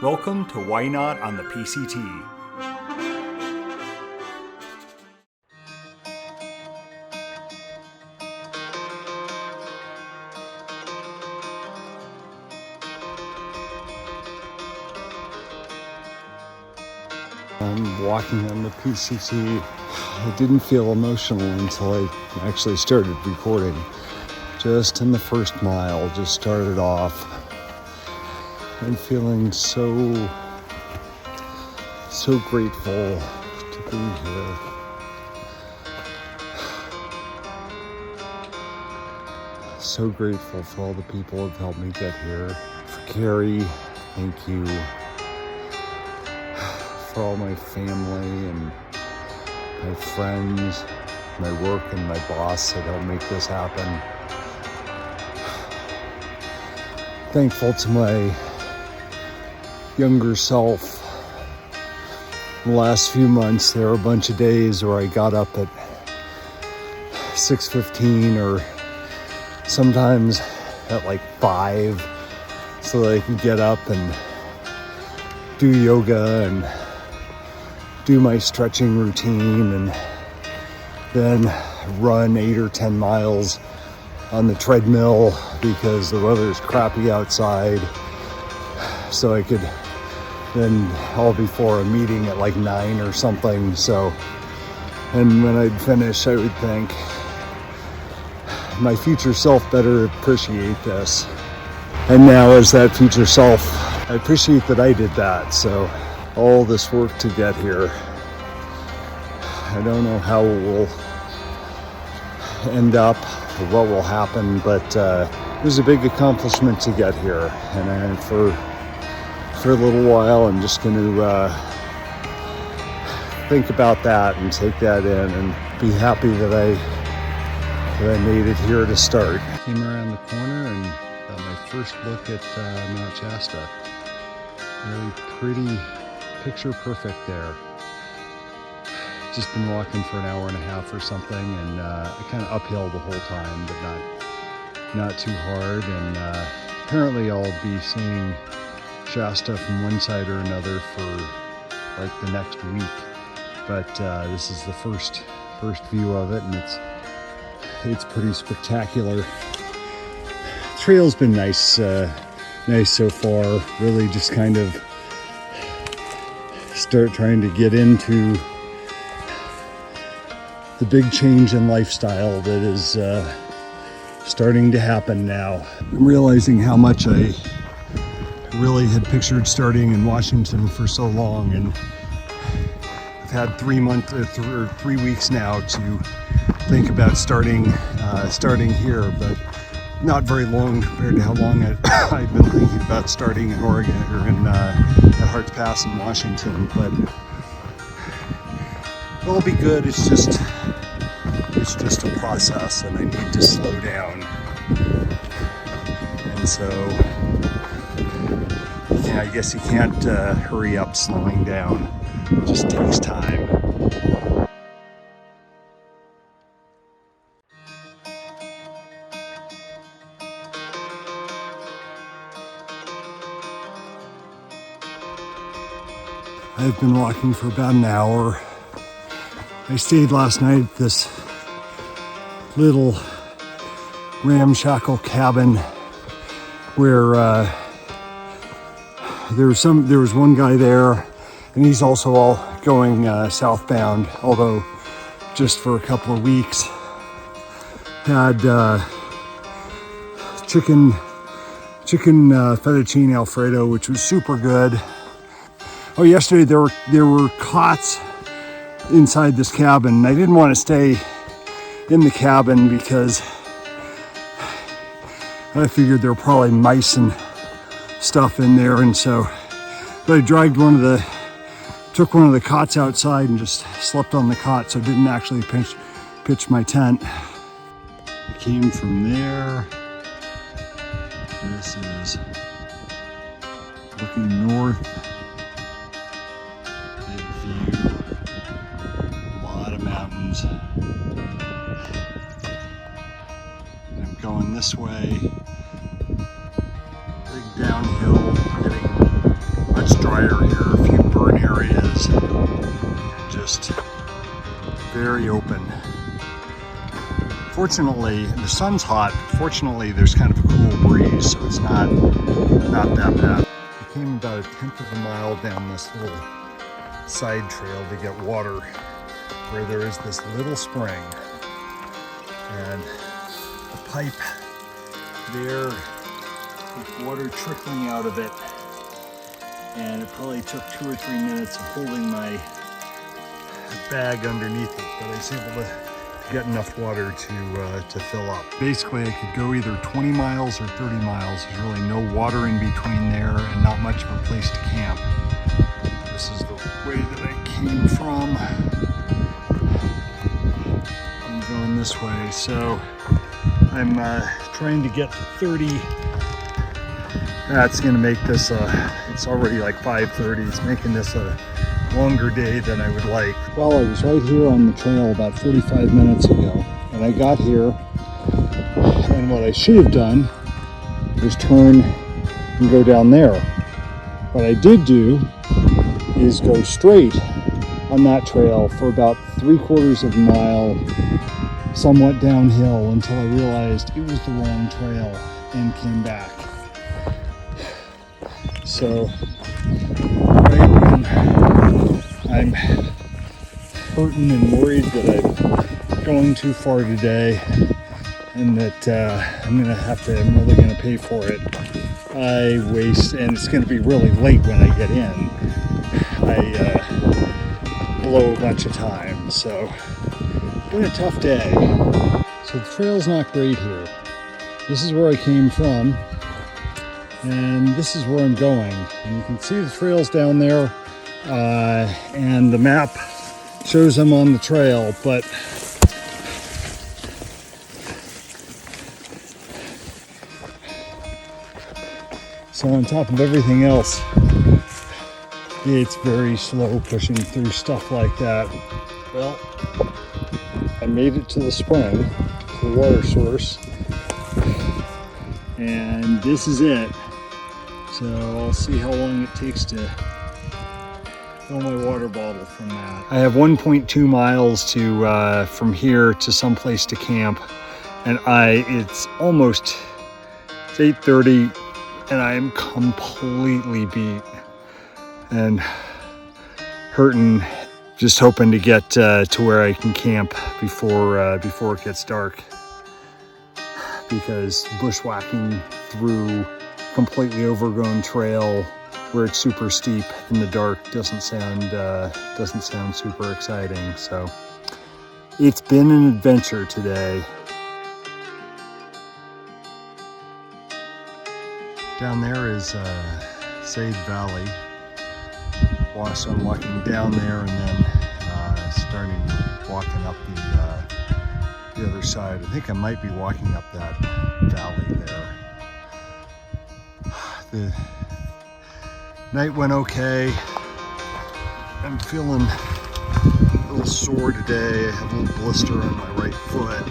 Welcome to Ynot on the PCT. I'm walking on the PCT. I didn't feel emotional until I actually started recording. Just in the first mile, just started off. I'm feeling so grateful to be here. So grateful for all the people who have helped me get here. For Carrie, thank you. For all my family and my friends, my work and my boss that helped make this happen. Thankful to my younger self. In the last few months, there were a bunch of days where I got up at 6:15 or sometimes at like 5 so that I could get up and do yoga and do my stretching routine and then run 8 or 10 miles on the treadmill because the weather's crappy outside, so I could then all before a meeting at like 9 or something. So, and when I'd finish, I would think my future self better appreciate this. And now as that future self, I appreciate that I did that. So all this work to get here, I don't know how it will end up or what will happen, but it was a big accomplishment to get here. And for a little while, I'm just going to think about that and take that in and be happy that I made it here to start. Came around the corner and got my first look at Mount Shasta. Very pretty, picture perfect there. Just been walking for an hour and a half or something, and kind of uphill the whole time, but not too hard. And apparently I'll be seeing Shasta from one side or another for like the next week. But this is the first view of it, and it's pretty spectacular. Trail's been nice so far. Really just kind of start trying to get into the big change in lifestyle that is starting to happen now. I'm realizing how much I really had pictured starting in Washington for so long, and I've had 3 weeks now to think about starting here, but not very long compared to how long I've been thinking about starting in Oregon or at Harts Pass in Washington. But it'll be good. It's just a process, and I need to slow down. And so, yeah, I guess you can't hurry up slowing down. It just takes time. I've been walking for about an hour. I stayed last night at this little ramshackle cabin where there was one guy there, and he's also all going southbound, although just for a couple of weeks. Had chicken fettuccine Alfredo, which was super good. Oh, yesterday there were cots inside this cabin, and I didn't want to stay in the cabin because I figured there were probably mice and stuff in there, and so but I dragged took one of the cots outside and just slept on the cot, so I didn't actually pitch my tent. I came from there. This is looking north. Big view. A lot of mountains. And I'm going this way. Big downhill, getting much it's drier here, a few burn areas, just very open. Fortunately, the sun's hot. Fortunately, there's kind of a cool breeze, so it's not that bad. I came about 1/10 of a mile down this little side trail to get water, where there is this little spring, and the pipe there with water trickling out of it. And it probably took 2 or 3 minutes of holding my bag underneath it, but I was able to get enough water to fill up. Basically, I could go either 20 miles or 30 miles. There's really no water in between there and not much of a place to camp. This is the way that I came from. I'm going this way, so I'm trying to get to 30. That's gonna make this, it's already like 5:30. It's making this a longer day than I would like. Well, I was right here on the trail about 45 minutes ago, and I got here, and what I should have done was turn and go down there. What I did do is go straight on that trail for about 3/4 of a mile, somewhat downhill, until I realized it was the wrong trail and came back. So, right when I'm hurting and worried that I'm going too far today and that I'm really gonna pay for it, I waste, and it's gonna be really late when I get in, I blow a bunch of time. So, it's been a tough day. So the trail's not great here. This is where I came from, and this is where I'm going. And you can see the trails down there, and the map shows them on the trail, but so on top of everything else, it's very slow pushing through stuff like that. Well, I made it to the spring, to the water source, and this is it. So I'll see how long it takes to fill my water bottle from that. I have 1.2 miles to from here to someplace to camp, and it's almost 8:30, and I am completely beat and hurting, just hoping to get to where I can camp before it gets dark, because bushwhacking through completely overgrown trail where it's super steep in the dark doesn't sound super exciting. So it's been an adventure today. Down there is Sade Valley. So I'm walking down there and then starting walking up the other side. I think I might be walking up that valley there. The night went okay. I'm feeling a little sore today. I have a little blister on my right foot,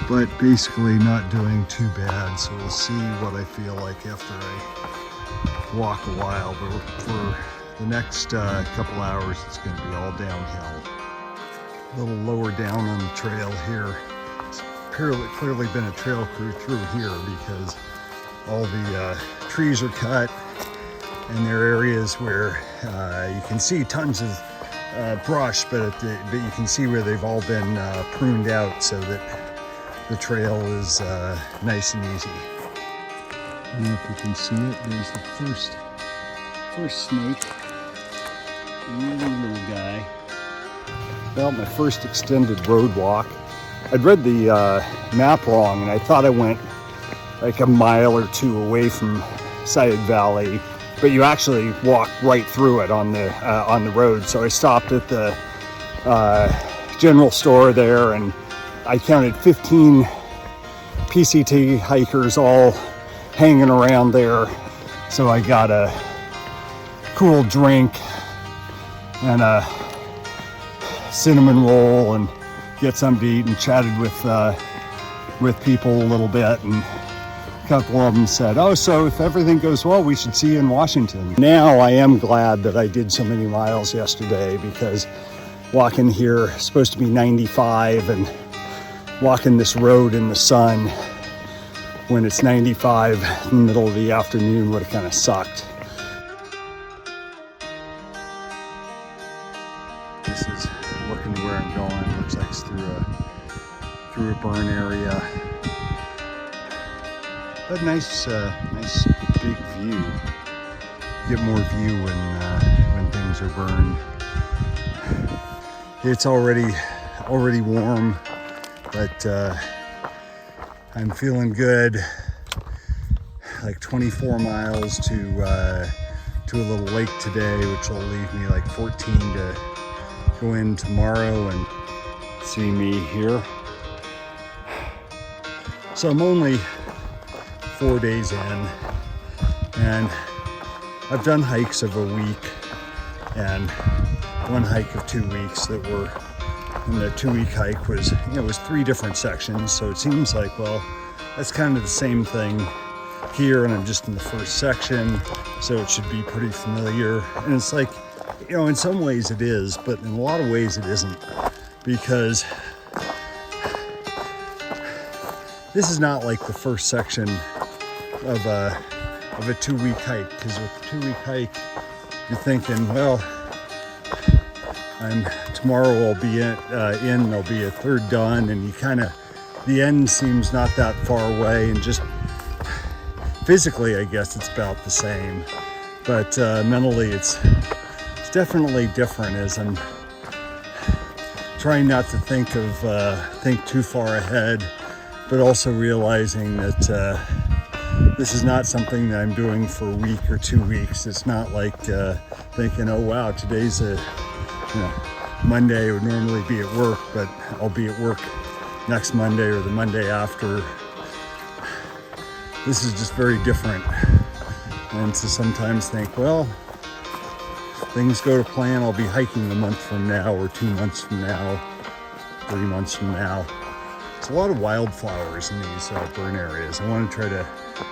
but basically not doing too bad. So we'll see what I feel like after I walk a while. But for the next couple hours, it's going to be all downhill. A little lower down on the trail here. It's clearly been a trail crew through here, because all the trees are cut, and there are areas where you can see tons of brush, but you can see where they've all been pruned out so that the trail is nice and easy. I don't know if you can see it. There's the first snake, really little guy. Well, my first extended road walk. I'd read the map wrong, and I thought I went like a mile or two away from Sade Valley, but you actually walk right through it on the road. So I stopped at the general store there, and I counted 15 PCT hikers all hanging around there. So I got a cool drink and a cinnamon roll and get something to eat, and chatted with people a little bit, and a couple of them said, oh, so if everything goes well, we should see you in Washington. Now I am glad that I did so many miles yesterday, because walking here is supposed to be 95, and walking this road in the sun when it's 95 in the middle of the afternoon would have kind of sucked. This is looking where I'm going. Looks like it's through a burn area. But nice big view. You get more view when things are burned. It's already warm, but I'm feeling good. Like 24 miles to a little lake today, which will leave me like 14 to go in tomorrow and see me here. So I'm only 4 days in, and I've done hikes of a week and one hike of 2 weeks that were, and the 2-week hike was, it was 3 different sections. So it seems like, well, that's kind of the same thing here, and I'm just in the first section, so it should be pretty familiar. And it's like, you know, in some ways it is, but in a lot of ways it isn't, because this is not like the first section of a 2-week hike. Because with the 2-week hike, you're thinking, well, tomorrow I'll be in, there'll be a third done, and you kind of, the end seems not that far away, and just physically, I guess it's about the same, but mentally it's definitely different, as I'm trying not to think too far ahead, but also realizing that this is not something that I'm doing for a week or 2 weeks. It's not like thinking, oh wow, today's Monday. I would normally be at work, but I'll be at work next Monday or the Monday after. This is just very different. And to sometimes think, well, if things go to plan, I'll be hiking a month from now, or 2 months from now, 3 months from now. There's a lot of wildflowers in these burn areas. I want to try to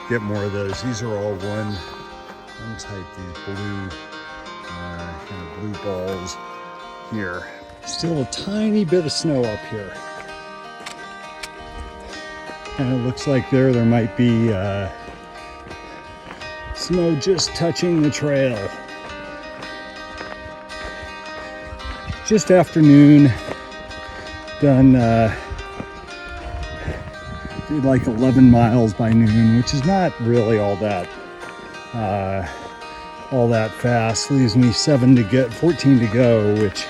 get more of those. These are all one type, these blue, kind of blue balls here. Still a tiny bit of snow up here. And it looks like there might be snow just touching the trail. Just afternoon, done, did like 11 miles by noon, which is not really all that fast. Leaves me 14 to go, which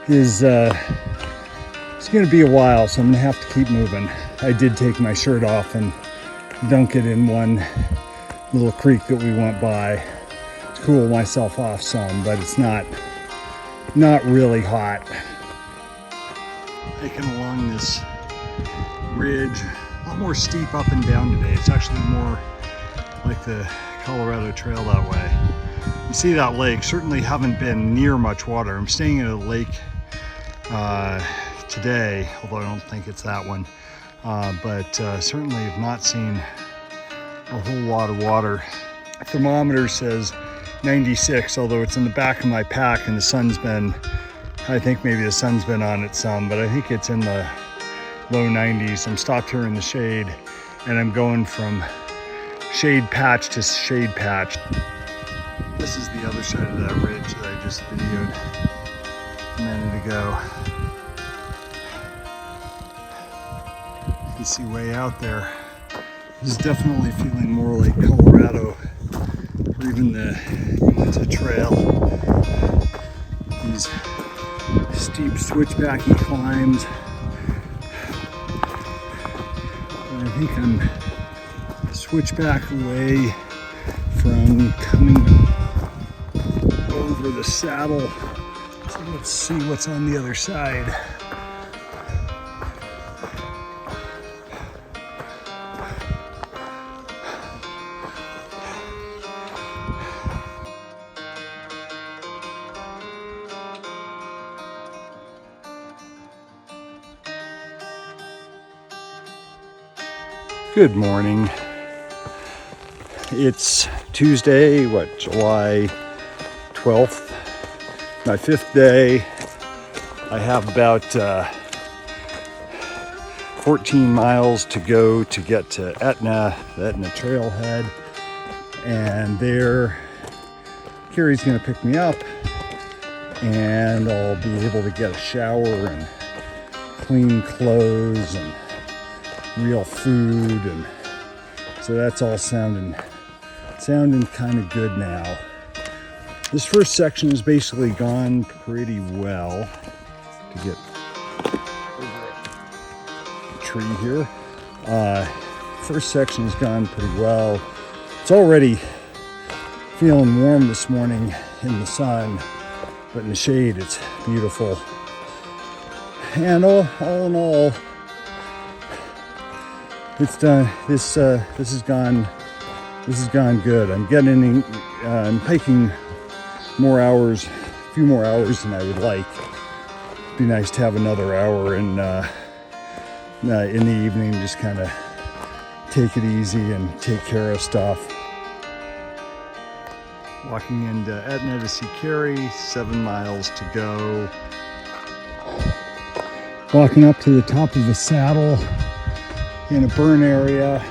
is it's gonna be a while, so I'm gonna have to keep moving. I did take my shirt off and dunk it in one little creek that we went by to cool myself off some, but it's not really hot. Hiking along this ridge, a lot more steep up and down today. It's actually more like the Colorado Trail that way. You see that lake, certainly haven't been near much water. I'm staying at a lake today, although I don't think it's that one. But certainly have not seen a whole lot of water. Thermometer says 96, although it's in the back of my pack, and the sun's been, I think maybe the sun's been on it some, but I think it's in the low 90s. I'm stopped here in the shade, and I'm going from shade patch to shade patch. This is the other side of that ridge that I just videoed a minute ago. You can see way out there. This is definitely feeling more like Colorado, or even the Ynot trail. These steep switchbacky climbs. And I think I'm switchback away from coming over the saddle. So let's see what's on the other side. Good morning. It's Tuesday, July 12th, my 5th day. I have about 14 miles to go to get to Etna, the Etna trailhead. And there, Carrie's gonna pick me up and I'll be able to get a shower and clean clothes and real food, and so that's all sounding kind of good now. This first section has basically gone pretty well. To get over a tree here, first section has gone pretty well. It's already feeling warm this morning in the sun, but in the shade it's beautiful. And all in all, it's done. This has gone good. I'm hiking more hours, a few more hours than I would like. It'd be nice to have another hour in the evening, just kind of take it easy and take care of stuff. Walking into Etna to see Carrie, 7 miles to go. Walking up to the top of the saddle in a burn area.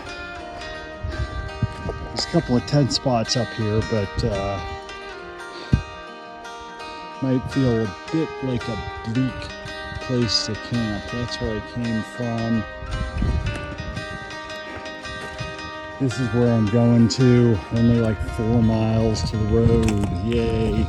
There's a couple of tent spots up here, but might feel a bit like a bleak place to camp. That's where I came from. This is where I'm going to. Only like 4 miles to the road. Yay.